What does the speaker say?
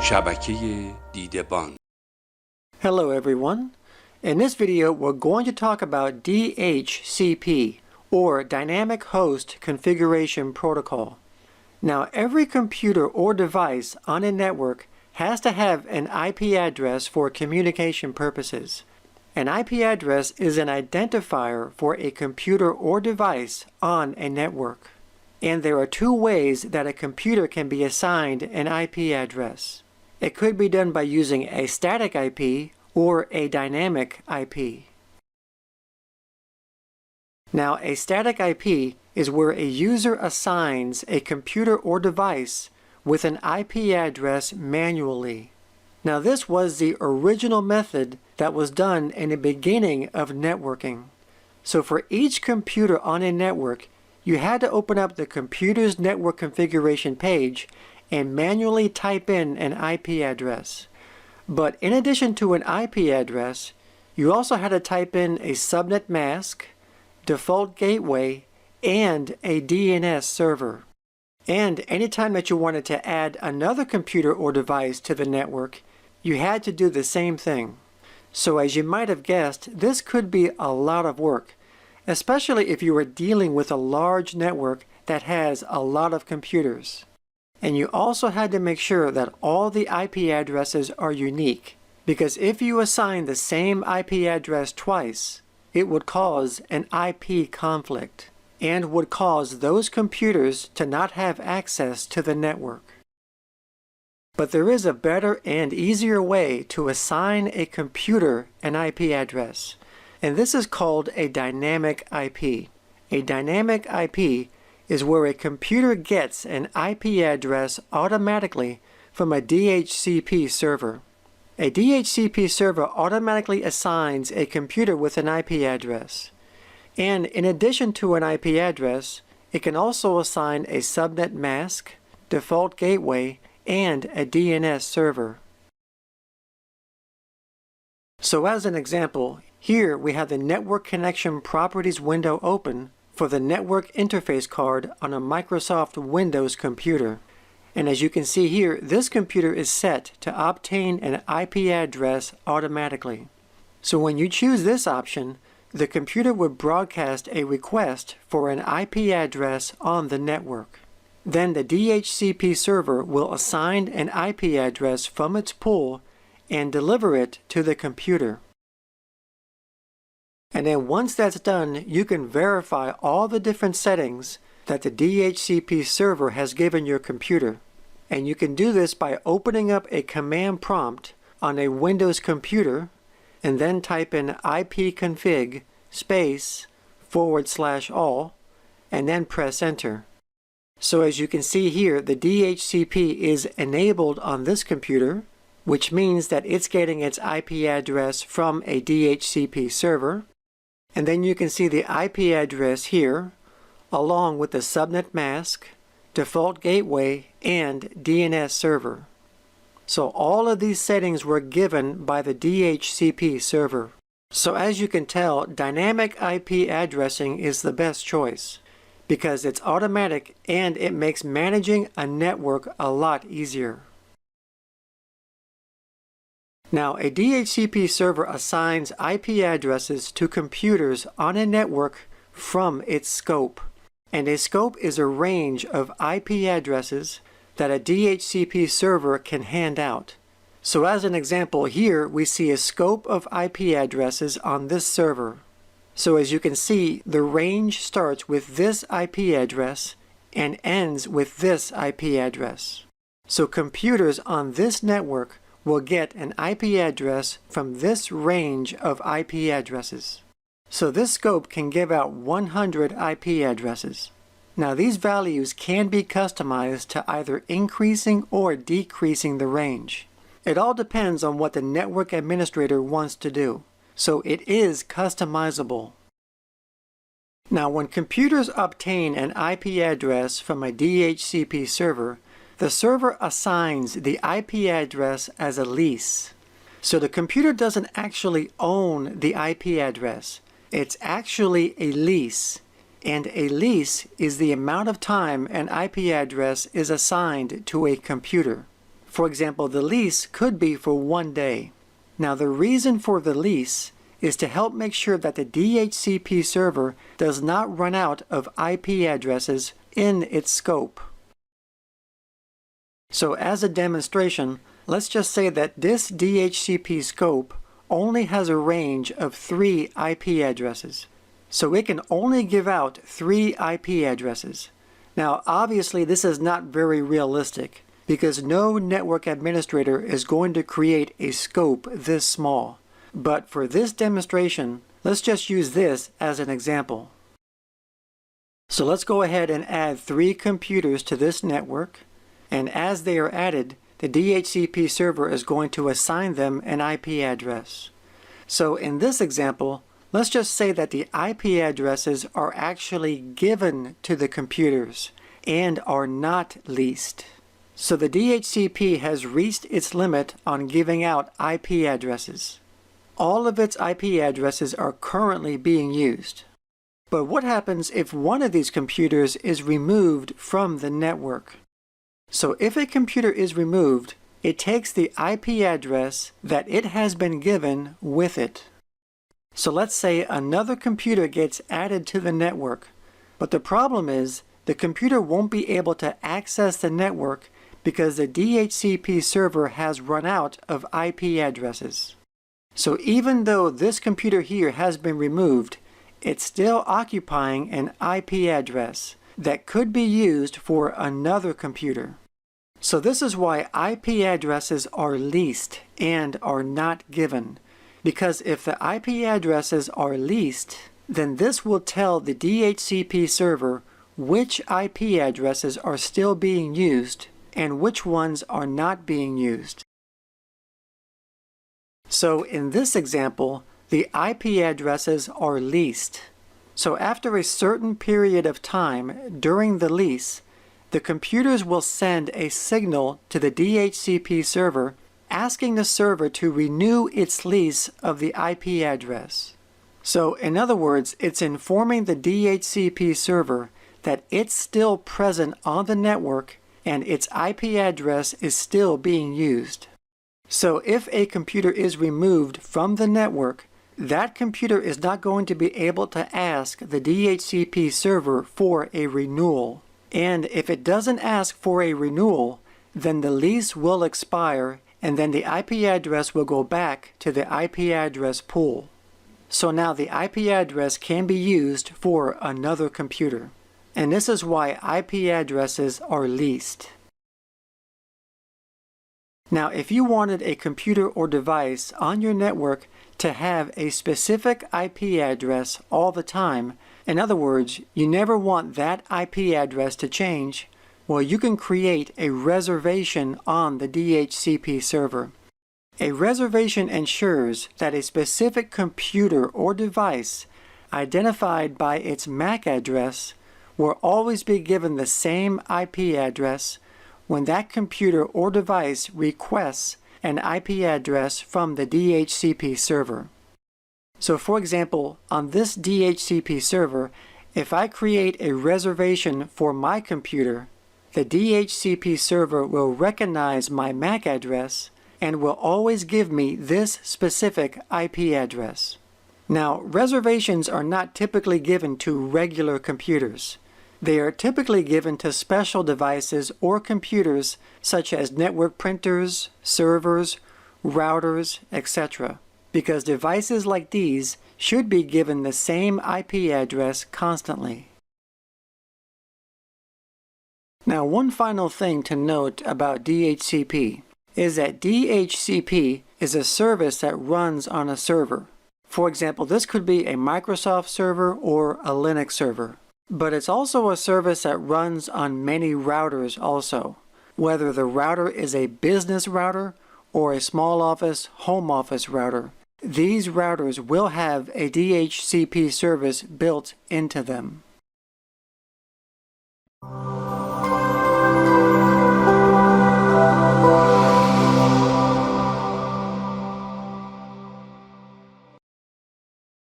شبکه دیدبان. Hello everyone. In this video we're going to talk about DHCP, or Dynamic Host Configuration Protocol. Now every computer or device on a network has to have an IP address for communication purposes. An IP address is an identifier for a computer or device on a network. And there are two ways that a computer can be assigned an IP address. It could be done by using a static IP or a dynamic IP. Now, a static IP is where a user assigns a computer or device with an IP address manually. Now, this was the original method that was done in the beginning of networking. So for each computer on a network, you had to open up the computer's network configuration page and manually type in an IP address. But in addition to an IP address, you also had to type in a subnet mask, default gateway, and a DNS server. And anytime that you wanted to add another computer or device to the network, you had to do the same thing. So as you might have guessed, this could be a lot of work, especially if you were dealing with a large network that has a lot of computers. And you also had to make sure that all the IP addresses are unique, because if you assign the same IP address twice, it would cause an IP conflict and would cause those computers to not have access to the network. But there is a better and easier way to assign a computer an IP address, and this is called a dynamic IP. A dynamic IP is where a computer gets an IP address automatically from a DHCP server. A DHCP server automatically assigns a computer with an IP address. And in addition to an IP address, it can also assign a subnet mask, default gateway, and a DNS server. So as an example, here we have the Network Connection Properties window open for the network interface card on a Microsoft Windows computer. And as you can see here, this computer is set to obtain an IP address automatically. So when you choose this option, the computer would broadcast a request for an IP address on the network. Then the DHCP server will assign an IP address from its pool and deliver it to the computer. And then once that's done, you can verify all the different settings that the DHCP server has given your computer. And you can do this by opening up a command prompt on a Windows computer and then type in ipconfig /all and then press enter. So as you can see here, the DHCP is enabled on this computer, which means that it's getting its IP address from a DHCP server. And then you can see the IP address here, along with the subnet mask, default gateway, and DNS server. So all of these settings were given by the DHCP server. So as you can tell, dynamic IP addressing is the best choice, because it's automatic and it makes managing a network a lot easier. Now, a DHCP server assigns IP addresses to computers on a network from its scope. And a scope is a range of IP addresses that a DHCP server can hand out. So as an example, here we see a scope of IP addresses on this server. So as you can see, the range starts with this IP address and ends with this IP address. So computers on this network will get an IP address from this range of IP addresses. So this scope can give out 100 IP addresses. Now these values can be customized to either increasing or decreasing the range. It all depends on what the network administrator wants to do. So it is customizable. Now when computers obtain an IP address from a DHCP server, the server assigns the IP address as a lease. So the computer doesn't actually own the IP address. It's actually a lease. And a lease is the amount of time an IP address is assigned to a computer. For example, the lease could be for 1 day. Now the reason for the lease is to help make sure that the DHCP server does not run out of IP addresses in its scope. So as a demonstration, let's just say that this DHCP scope only has a range of 3 IP addresses. So it can only give out 3 IP addresses. Now obviously this is not very realistic because no network administrator is going to create a scope this small. But for this demonstration, let's just use this as an example. So let's go ahead and add 3 computers to this network, and as they are added, the DHCP server is going to assign them an IP address. So in this example, let's just say that the IP addresses are actually given to the computers and are not leased. So the DHCP has reached its limit on giving out IP addresses. All of its IP addresses are currently being used. But what happens if one of these computers is removed from the network? So if a computer is removed, it takes the IP address that it has been given with it. So let's say another computer gets added to the network, but the problem is the computer won't be able to access the network because the DHCP server has run out of IP addresses. So even though this computer here has been removed, it's still occupying an IP address that could be used for another computer. So this is why IP addresses are leased and are not given. Because if the IP addresses are leased, then this will tell the DHCP server which IP addresses are still being used and which ones are not being used. So in this example, the IP addresses are leased. So after a certain period of time during the lease, the computers will send a signal to the DHCP server asking the server to renew its lease of the IP address. So in other words, it's informing the DHCP server that it's still present on the network and its IP address is still being used. So if a computer is removed from the network, that computer is not going to be able to ask the DHCP server for a renewal. And if it doesn't ask for a renewal, then the lease will expire and then the IP address will go back to the IP address pool. So now the IP address can be used for another computer. And this is why IP addresses are leased. Now, if you wanted a computer or device on your network to have a specific IP address all the time, in other words, you never want that IP address to change, well, you can create a reservation on the DHCP server. A reservation ensures that a specific computer or device identified by its MAC address will always be given the same IP address when that computer or device requests an IP address from the DHCP server. So for example, on this DHCP server, if I create a reservation for my computer, the DHCP server will recognize my MAC address and will always give me this specific IP address. Now, reservations are not typically given to regular computers. They are typically given to special devices or computers such as network printers, servers, routers, etc. because devices like these should be given the same IP address constantly. Now, one final thing to note about DHCP is that DHCP is a service that runs on a server. For example, this could be a Microsoft server or a Linux server. But it's also a service that runs on many routers also, whether the router is a business router or a small office, home office router. These routers will have a DHCP service built into them.